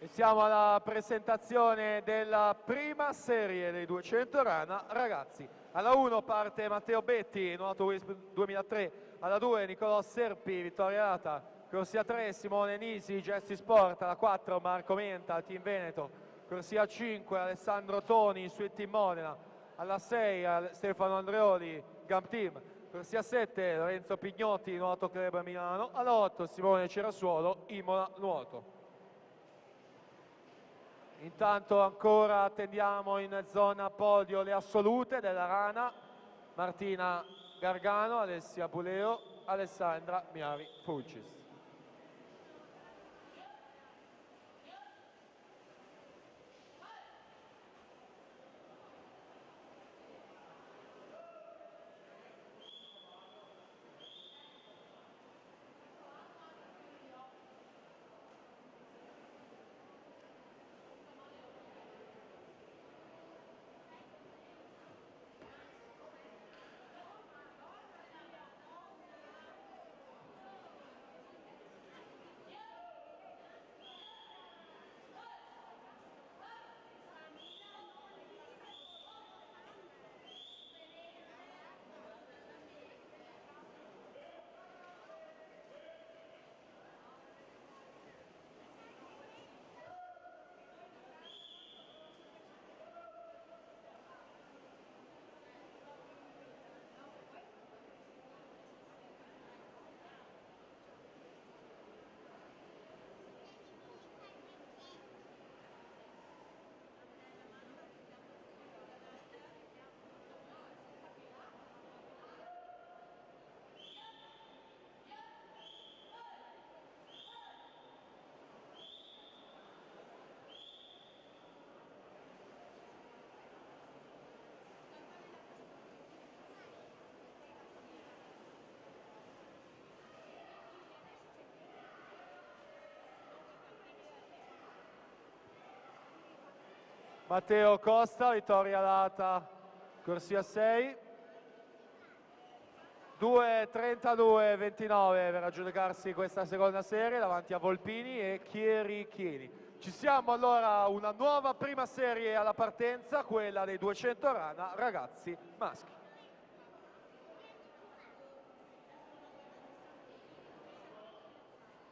Siamo alla presentazione della prima serie dei 200 rana ragazzi. Alla 1 parte Matteo Betti, nuoto Wisp 2003. Alla 2 Nicolò Serpi, vittoria data. Corsia 3 Simone Nisi, Gesti Sport. Alla 4 Marco Menta, Team Veneto. Corsia 5 Alessandro Toni, Sweet Team Modena. Alla 6 Stefano Andreoli, Gump Team. Corsia 7 Lorenzo Pignotti, Nuoto Club Milano. Alla 8 Simone Cerasuolo, Imola Nuoto. Intanto ancora attendiamo in zona podio le assolute della rana: Martina Gargano, Alessia Buleo, Alessandra Miari Fulcis. Matteo Costa, vittoria data, corsia 6. 2:32:29 per aggiudicarsi questa seconda serie davanti a Volpini e Chierichini. Ci siamo allora a una nuova prima serie alla partenza, quella dei 200 rana ragazzi maschi.